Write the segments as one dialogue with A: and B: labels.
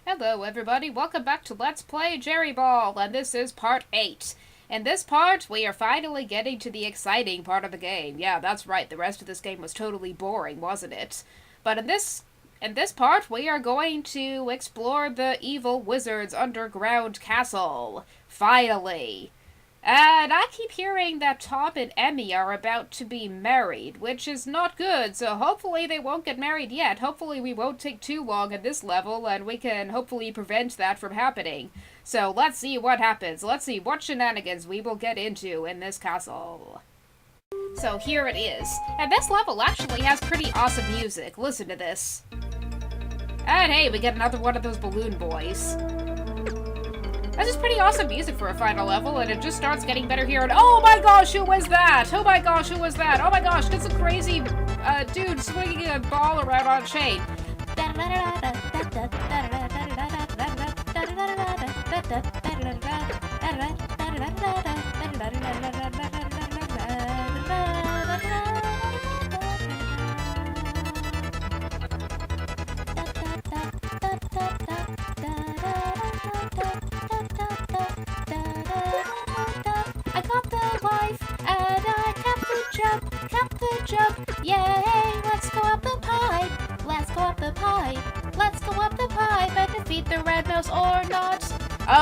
A: Hello everybody, welcome back to Let's Play Jerry Ball, and this is part 8. In this part, we are finally getting to the exciting part of the game. Yeah, that's right, the rest of this game was totally boring, wasn't it? But in this part, we are going to explore the evil wizard's underground castle. Finally! And I keep hearing that Tom and Emi are about to be married, which is not good, so hopefully they won't get married yet. Hopefully we won't take too long at this level, and we can hopefully prevent that from happening. So let's see what happens. Let's see what shenanigans we will get into in this castle. So here it is. And this level actually has pretty awesome music. Listen to this. And hey, we get another one of those balloon boys. This is pretty awesome music for a final level, and it just starts getting better here. And oh my gosh, who was that? Oh my gosh, who was that? Oh my gosh, that's a crazy dude swinging a ball around on a chain. Jump, yay, let's go up the pipe, let's go up the pipe, let's go up the pipe and defeat the red mouse or not.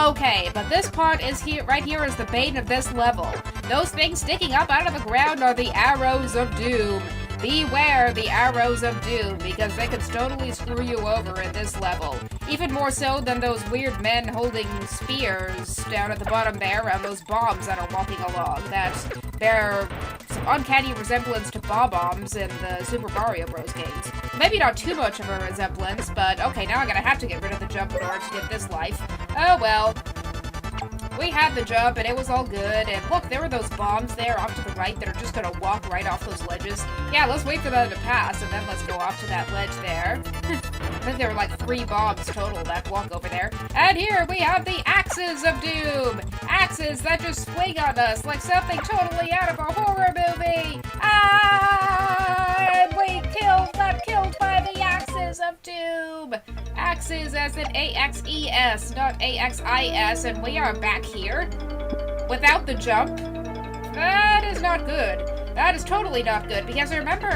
A: Okay, but this part is here, right here is the bane of this level. Those things sticking up out of the ground are the arrows of doom. Beware the arrows of doom, because they can totally screw you over in this level. Even more so than those weird men holding spears down at the bottom there, and those bombs that are walking along, that bear some uncanny resemblance to bob-ombs in the Super Mario Bros. Games. Maybe not too much of a resemblance, but okay, now I'm gonna have to get rid of the jump in order to get this life. Oh well. We had the jump, and it was all good, and look, there were those bombs there off to the right that are just gonna walk right off those ledges. Yeah, let's wait for them to pass, and then let's go off to that ledge there. I think there were like 3 bombs total that walk over there. And here we have the Axes of Doom! Axes that just swing on us like something totally out of a horror movie! Ah! And we got killed by the Axes of Doom! Axes as in A-X-E-S, not A-X-I-S, and we are back here without the jump. That is not good. That is totally not good, because I remember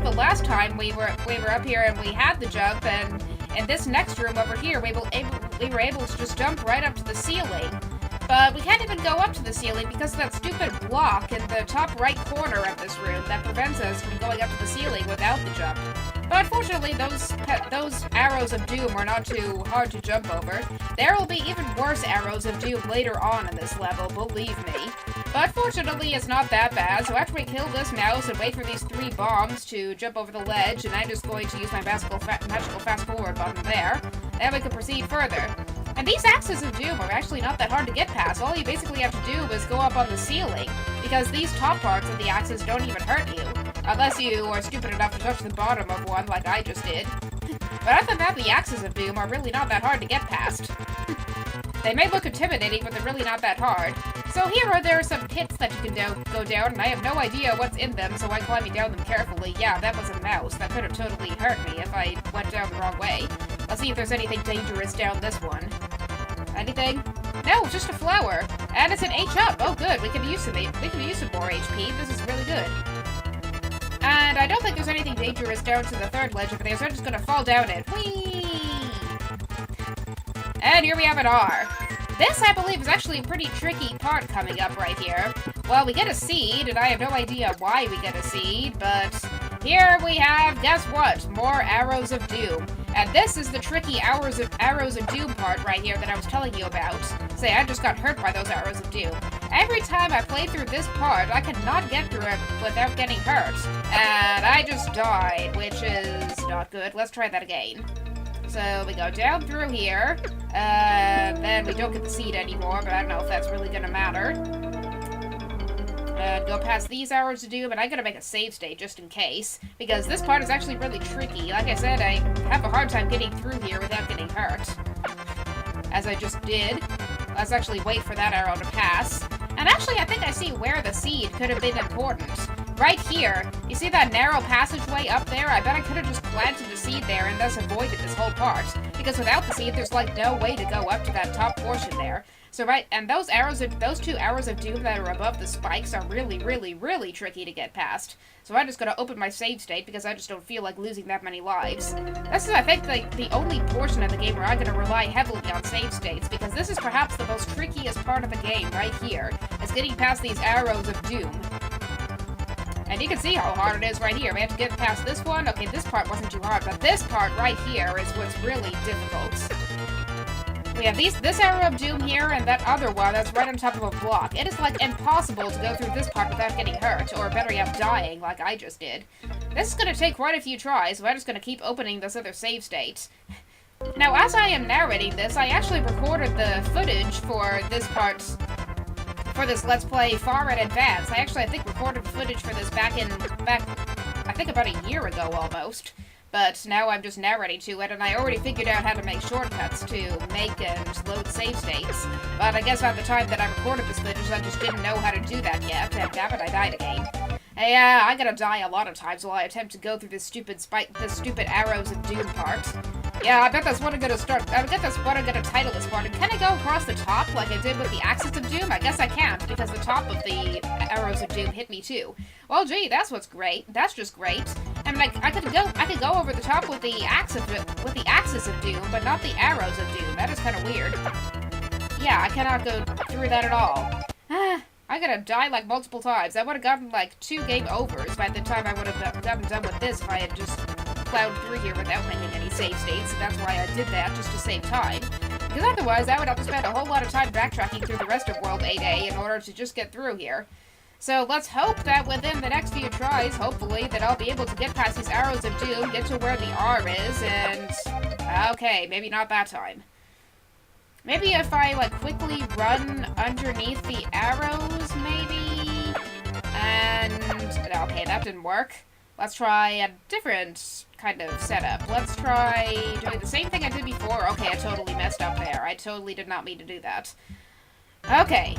A: the last time we were up here and we had the jump, and in this next room over here we were able to just jump right up to the ceiling. But we can't even go up to the ceiling because of that stupid block in the top right corner of this room that prevents us from going up to the ceiling without the jump. But fortunately, those arrows of doom are not too hard to jump over. There will be even worse arrows of doom later on in this level, believe me. But fortunately, it's not that bad, so after we kill this mouse and wait for these 3 bombs to jump over the ledge, and I'm just going to use my magical fast-forward button there, then we can proceed further. And these Axes of Doom are actually not that hard to get past. All you basically have to do is go up on the ceiling, because these top parts of the axes don't even hurt you. Unless you are stupid enough to touch the bottom of one like I just did. But other than that, the Axes of Doom are really not that hard to get past. They may look intimidating, but they're really not that hard. So there are some pits that you can go down, and I have no idea what's in them, so I'm climbing down them carefully. Yeah, that was a mouse. That could have totally hurt me if I went down the wrong way. Let's see if there's anything dangerous down this one. Anything? No, just a flower. And it's an H up. Oh, good. We can use some more HP. This is really good. And I don't think there's anything dangerous down to the 3rd ledge over there, so I'm just gonna fall down it. Whee! And here we have an R. This, I believe, is actually a pretty tricky part coming up right here. Well, we get a seed, and I have no idea why we get a seed, but here we have, guess what? More arrows of doom. And this is the tricky arrows of doom part right here that I was telling you about. Say, I just got hurt by those arrows of doom. Every time I play through this part, I cannot get through it without getting hurt. And I just died, which is not good. Let's try that again. So we go down through here, then we don't get the seed anymore, but I don't know if that's really gonna matter. Go past these arrows of doom, and I'm gonna make a save state just in case, because this part is actually really tricky. Like I said, I have a hard time getting through here without getting hurt. As I just did. Let's actually wait for that arrow to pass. And actually, I think I see where the seed could have been important. right here, you see that narrow passageway up there? I bet I could have just planted the seed there and thus avoided this whole part. Because without the seed, there's like no way to go up to that top portion there. So right, and those two arrows of doom that are above the spikes are really, really, really tricky to get past. So I'm just gonna open my save state because I just don't feel like losing that many lives. This is, I think, like the only portion of the game where I'm gonna rely heavily on save states, because this is perhaps the most trickiest part of the game right here, is getting past these arrows of doom. And you can see how hard it is right here. We have to get past this one. Okay, this part wasn't too hard, but this part right here is what's really difficult. We have this arrow of doom here, and that other one that's right on top of a block. It is, like, impossible to go through this part without getting hurt, or better yet, dying, like I just did. This is gonna take quite a few tries, so I'm just gonna keep opening this other save state. Now, as I am narrating this, I actually recorded the footage for this part, for this Let's Play far in advance. I think, recorded the footage for this back, I think about a year ago, almost. But now I'm just narrating to it, and I already figured out how to make shortcuts to make and load save states. But I guess at the time that I recorded this footage, I just didn't know how to do that yet, and damn it, I died again. Yeah, I'm gonna die a lot of times while I attempt to go through this stupid arrows of doom part. Yeah, I bet that's what I'm gonna title this part. And can I go across the top like I did with the axis of doom? I guess I can't, because the top of the arrows of doom hit me too. Well, gee, that's what's great. That's just great. I mean, like, I could go over the top with the axis of doom, but not the arrows of doom. That is kind of weird. Yeah, I cannot go through that at all. I'm gonna die like multiple times. I would have gotten like 2 game overs by the time I would have gotten done with this if I had just plowed through here without making any save states. That's why I did that, just to save time. Because otherwise, I would have to spend a whole lot of time backtracking through the rest of World 8A in order to just get through here. So let's hope that within the next few tries, hopefully, that I'll be able to get past these arrows of doom, get to where the R is, and... okay, maybe not that time. Maybe if I, like, quickly run underneath the arrows, maybe? And... okay, that didn't work. Let's try a different kind of setup. Let's try doing the same thing I did before. Okay, I totally messed up there. I totally did not mean to do that. Okay.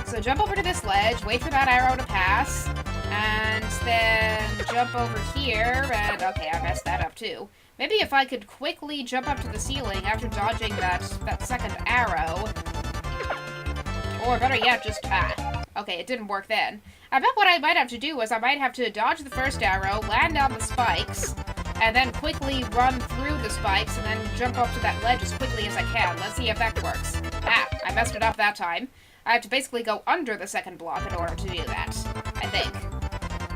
A: So jump over to this ledge, wait for that arrow to pass, and then jump over here, and okay, I messed that up too. Maybe if I could quickly jump up to the ceiling after dodging that second arrow, or better yet, just, okay, it didn't work then. I bet what I might have to do is I might have to dodge the first arrow, land on the spikes, and then quickly run through the spikes, and then jump up to that ledge as quickly as I can. Let's see if that works. I messed it up that time. I have to basically go under the second block in order to do that, I think.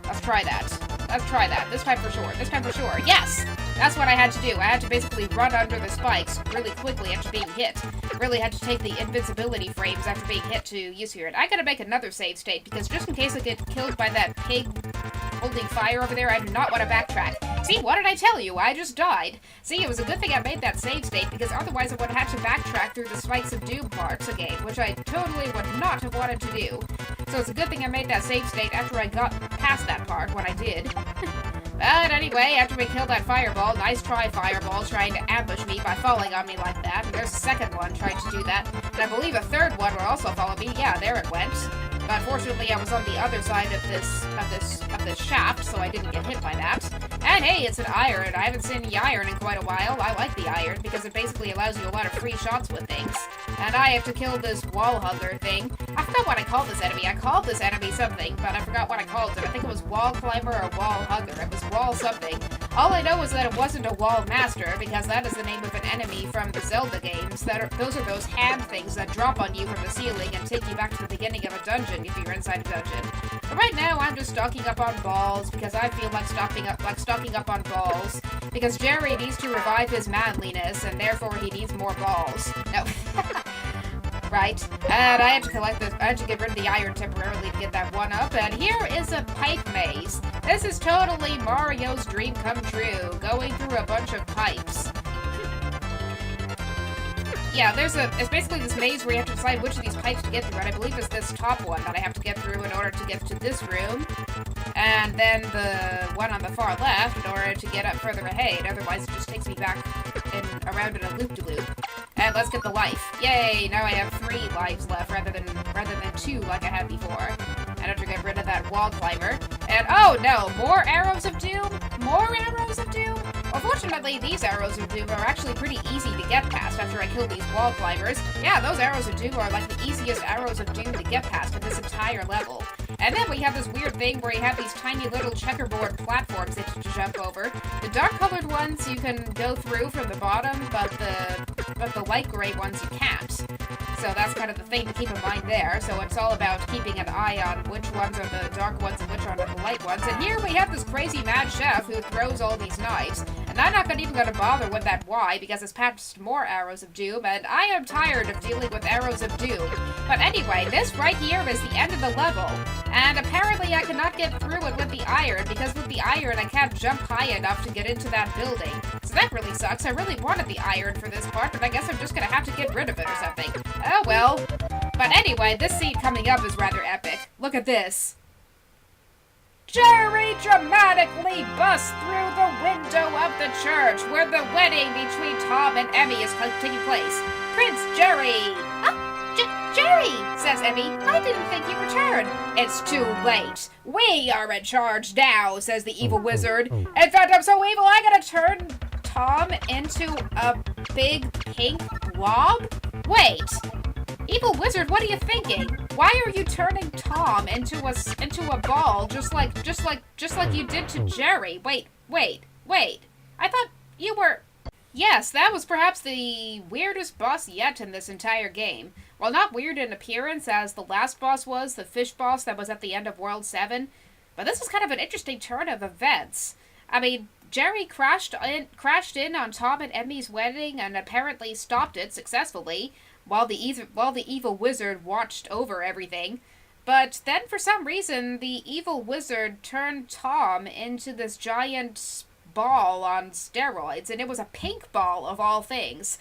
A: Let's try that. Let's try that. This time for sure. This time for sure. Yes! That's what I had to do. I had to basically run under the spikes really quickly after being hit. Really had to take the invincibility frames after being hit to use here. And I gotta make another save state, because just in case I get killed by that pig holding fire over there, I do not want to backtrack. See, what did I tell you? I just died. See, it was a good thing I made that save state, because otherwise I would have had to backtrack through the Spikes of Doom parts again, which I totally would not have wanted to do. So it's a good thing I made that save state after I got past that part, when I did. But anyway, after we killed that fireball, nice try, fireball, trying to ambush me by falling on me like that. And there's a second one trying to do that. And I believe a third one will also follow me. Yeah, there it went. But fortunately, I was on the other side of this shaft, so I didn't get hit by that. And hey, it's an iron. I haven't seen the iron in quite a while. I like the iron, because it basically allows you a lot of free shots with things. And I have to kill this wall hugger thing. I forgot what I called this enemy. I called this enemy something, but I forgot what I called it. I think it was wall climber or wall hugger. It was wall something. All I know is that it wasn't a wall master, because that is the name of an enemy from the Zelda games. Those are those hand things that drop on you from the ceiling and take you back to the beginning of a dungeon if you're inside a dungeon. But right now, I'm just stocking up on balls, because I feel like stocking up on balls, because Jerry needs to revive his manliness, and therefore he needs more balls. No. Right. And I had to collect this. I had to get rid of the iron temporarily to get that one up. And here is a pipe maze. This is totally Mario's dream come true, going through a bunch of pipes. Yeah, it's basically this maze where you have to decide which of these pipes to get through, and I believe it's this top one that I have to get through in order to get to this room, and then the one on the far left in order to get up further ahead, otherwise it just takes me back around in a loop-de-loop. And let's get the life. Yay! Now I have 3 lives left rather than 2 like I had before. in order to get rid of that wall climber. And oh no, more arrows of doom? More arrows of doom? Well, fortunately, these arrows of doom are actually pretty easy to get past after I kill these wall climbers. Yeah, those arrows of doom are like the easiest arrows of doom to get past in this entire level. And then we have this weird thing where you have these tiny little checkerboard platforms that you jump over. The dark-colored ones you can go through from the bottom, but the light gray ones you can't. So that's kind of the thing to keep in mind there. So it's all about keeping an eye on which ones are the dark ones and which are the light ones. And here we have this crazy mad chef who throws all these knives. And I'm not even going to bother with that why, because it's past more arrows of doom, and I am tired of dealing with arrows of doom. But anyway, this right here is the end of the level. And apparently I cannot get through it with the iron, because with the iron I can't jump high enough to get into that building. So that really sucks. I really wanted the iron for this part, but I guess I'm just gonna have to get rid of it or something. Oh well. But anyway, this scene coming up is rather epic. Look at this. Jerry dramatically busts through the window of the church where the wedding between Tom and Emi is taking place. Prince Jerry! Jerry, says Emi. I didn't think you returned. It's too late. We are in charge now, says the evil wizard. In fact, I'm so evil I gotta turn Tom into a big pink blob? Wait. Evil wizard, what are you thinking? Why are you turning Tom into a ball just like you did to Jerry? Wait. I thought you were... Yes, that was perhaps the weirdest boss yet in this entire game. While not weird in appearance as the last boss was, the fish boss that was at the end of World 7, but this is kind of an interesting turn of events. I mean, Jerry crashed in on Tom and Emi's wedding and apparently stopped it successfully, while the evil wizard watched over everything. But then for some reason, the evil wizard turned Tom into this giant ball on steroids, and it was a pink ball of all things.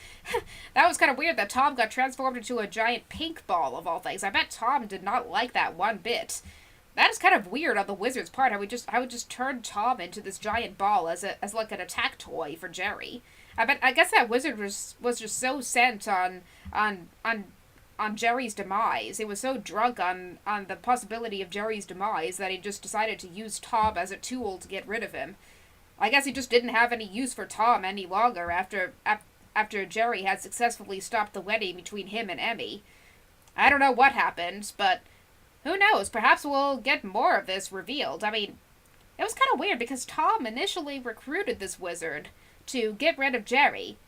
A: That was kind of weird that Tom got transformed into a giant pink ball of all things. I bet Tom did not like that one bit. That is kind of weird on the wizard's part. I would just turn Tom into this giant ball as like an attack toy for Jerry. I guess that wizard was just so sent on Jerry's demise. He was so drunk on the possibility of Jerry's demise that he just decided to use Tom as a tool to get rid of him. I guess he just didn't have any use for Tom any longer after Jerry had successfully stopped the wedding between him and Emi. I don't know what happened, but who knows? Perhaps we'll get more of this revealed. I mean, it was kind of weird because Tom initially recruited this wizard to get rid of Jerry,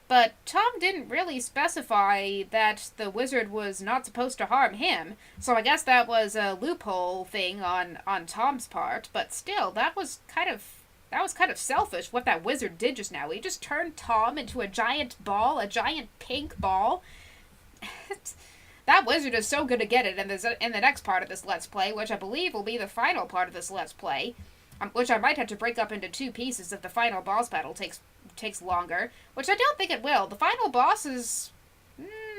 A: but Tom didn't really specify that the wizard was not supposed to harm him, so I guess that was a loophole thing on Tom's part, but still, that was kind of selfish what that wizard did just now. He just turned Tom into a giant ball, a giant pink ball. That wizard is so good to get it in the next part of this Let's Play, which I believe will be the final part of this Let's Play, which I might have to break up into 2 pieces if the final boss battle takes longer, which I don't think it will. The final boss is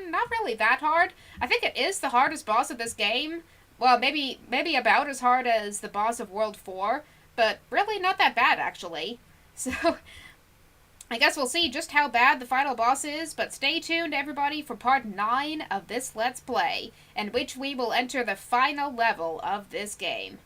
A: not really that hard. I think it is the hardest boss of this game. Well, maybe about as hard as the boss of World 4, but really not that bad, actually. So, I guess we'll see just how bad the final boss is, but stay tuned, everybody, for part 9 of this Let's Play, in which we will enter the final level of this game.